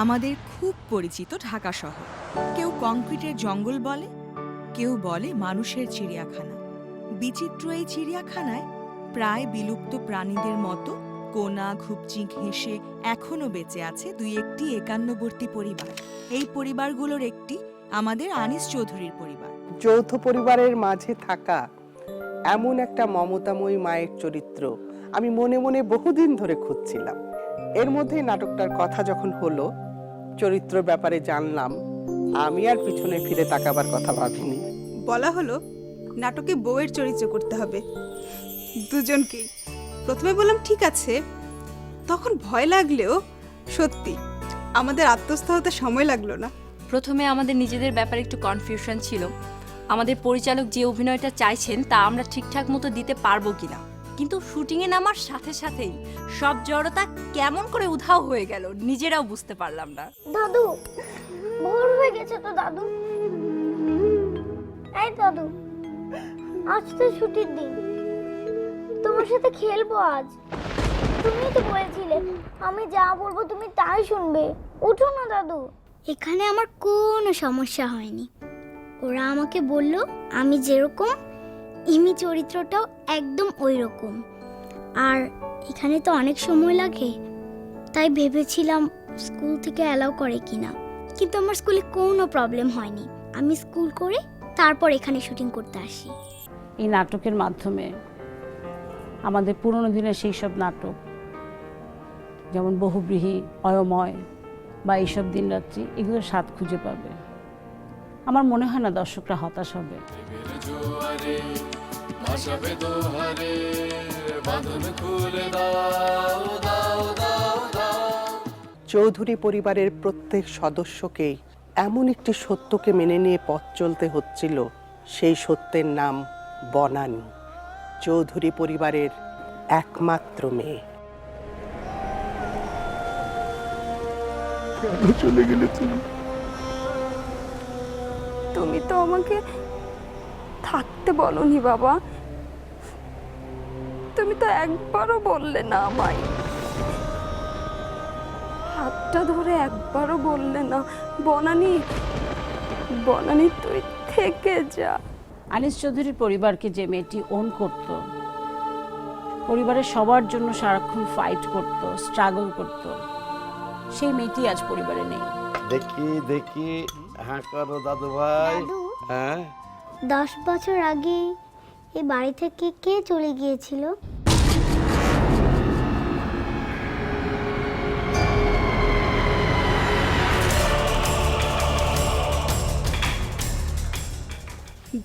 আমাদের খুব পরিচিত ঢাকা শহর। কেউ কংক্রিটের জঙ্গল বলে, কেউ বলে মানুষের চিড়িয়াখানা। বিচিত্র এই চিড়িয়াখানায় প্রায় বিলুপ্ত প্রাণীদের মতো কোনা, ঘুপচি, ঘেঁষে এখনও বেঁচে আছে দুই একটি একান্নবর্তী পরিবার। এই পরিবারগুলোর একটি আমাদের আনিস চৌধুরীর পরিবার। যৌথ পরিবারের মাঝে থাকা এমন একটা মমতাময়ী মায়ের চরিত্র আমি মনে মনে বহুদিন ধরে খুঁজছিলাম। এর মধ্যে নাটকটার কথা যখন হলো, চরিত্র ব্যাপারে জানলাম, আমি আর পিছনে ফিরে তাকাবার কথা ভাবিনি। বলা হলো নাটকে বউয়ের চরিত্র করতে হবে দুজনকেই। প্রথমে বললাম ঠিক আছে, তখন ভয় লাগলেও সত্যি আমাদের আত্মস্থ হতে সময় লাগলো না। প্রথমে আমাদের নিজেদের ব্যাপারে একটু কনফিউশন ছিল, আমাদের পরিচালক যে অভিনয়টা চাইছেন তা আমরা ঠিকঠাক মতো দিতে পারবো কিনা। কিন্তু শুটিংয়ে নামার সাথে সাথেই সব জড়তা কেমন করে উধাও হয়ে গেল, নিজেরাও বুঝতে পারলাম না। দাদু, ভোর হয়ে গেছে তো দাদু। এই দাদু, আজ তো ছুটির দিন, তোমার সাথে খেলবো আজ। তুমি তো বলেছিলে আমি যা বলবো তুমি তাই শুনবে। উঠো না দাদু। এখানে আমার কোনো সমস্যা হয়নি। ওরা আমাকে বলল আমি যেরকম ইমি চরিত্রটাও একদম ওই রকম। আর এখানে তো অনেক সময় লাগে, তাই ভেবেছিলাম স্কুল থেকে অ্যালাউ করে কিনা। কিন্তু আমার স্কুলে কোনো প্রবলেম হয়নি। আমি স্কুল করে তারপর এখানে শুটিং করতে আসি। এই নাটকের মাধ্যমে আমাদের পুরনো দিনের সেই সব নাটক, যেমন বহুব্রীহি, অয়ময় বা এইসব দিনরাত্রি, এগুলোর স্বাদ খুঁজে পাবে। আমার মনে হয় না দর্শকরা হতাশ হবে। চৌধুরী পরিবারের প্রত্যেক সদস্যকেই এমন একটি সত্যকে মেনে নিয়ে পথ চলতে হচ্ছিল, সেই সত্যের নাম বনানী, চৌধুরী পরিবারের একমাত্র মেয়ে। কেন চলে গেলে তুমি? তুমি তো আমাকে থাকতে বলনি বাবা, তুমি তো একবারও বললে না আমায়, হাতটা ধরে একবারও বললে না বনানী, বনানী তুই থেকে যা। আনিস চৌধুরীর পরিবারকে যে মেয়েটি ওন করত, পরিবারের সবার জন্য সারাক্ষণ ফাইট করত, স্ট্রাগল করত, সেই মেয়েটি আজ পরিবারে নেই। দেখি দেখি, হ্যাঁ করো দাদু ভাই। দাদু, হ্যাঁ, 10 বছর আগে এই বাড়ি থেকে কে চলে গিয়েছিল?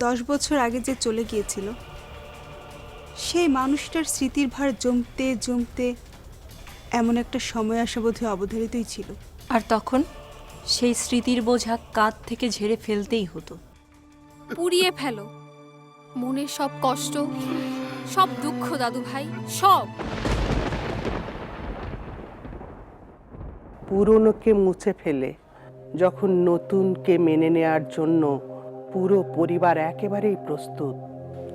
দশ বছর আগে যে চলে গিয়েছিল, সেই মানুষটার স্মৃতির ভার জমতে জমতে এমন একটা সময় আসা বোধহয় অবধারিতই ছিল। আর তখন সেই স্মৃতির বোঝা কাঁধ থেকে ঝেড়ে ফেলতেই হতো। পুড়িয়ে ফেলো মনের সব কষ্ট, সব দুঃখ দাদু ভাই, সব। পুরনোকে মুছে ফেলে যখন নতুনকে মেনে নেয়ার জন্য পুরো পরিবার একেবারেই প্রস্তুত,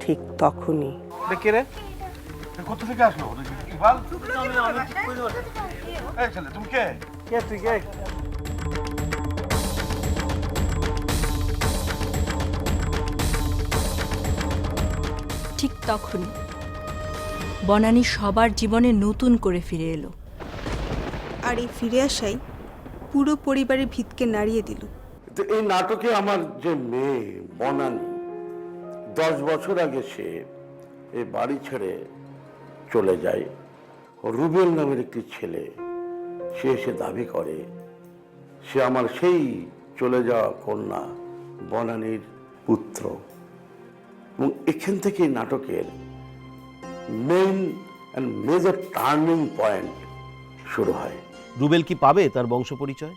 ঠিক তখনই দেখি রে, কোথা থেকে আসলো? ইকবাল, এই ছেলে তুমি কে? কে তুই কে? ঠিক তখনই বনানী সবার জীবনে নতুন করে ফিরে এলো। আর এই ফিরে আসাই পুরো পরিবারের ভিতকে নাড়িয়ে দিল। তো এই নাটকে আমার যে মেয়ে বনানী, 10 বছর আগে সে এই বাড়ি ছেড়ে চলে যায়। রুবেল নামের একটি ছেলে, সে এসে দাবি করে সে আমার সেই চলে যাওয়া কন্যা বনানীর পুত্র। এবং এখান থেকে নাটকের main and major turning point শুরু হয়। রুবেল কি পাবে তার বংশ পরিচয়?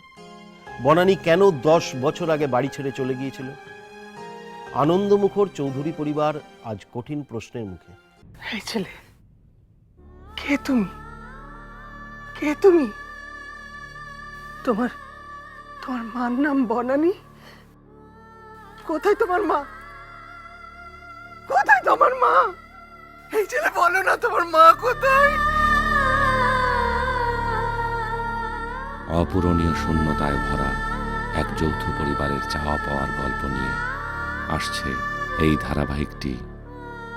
বনানী কেন 10 বছর আগে বাড়ি ছেড়ে চলে গিয়েছিল? আনন্দমুখর চৌধুরী পরিবার আজ কঠিন প্রশ্নের মুখে। এই ছেলে, কে তুমি? কে তুমি? তোমার তোমার মার নাম বনানী? কোথায় তোমার মা? কোথায় তোমার মা? এই ছেলে বলো না, তোমার মা কোথায়? অপূরণীয় শূন্যতায় ভরা এক যৌথ পরিবারের চাওয়া পাওয়ার গল্প নিয়ে আসছে এই ধারাবাহিকটি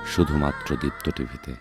শুধুমাত্র দীপ্ত টিভিতে।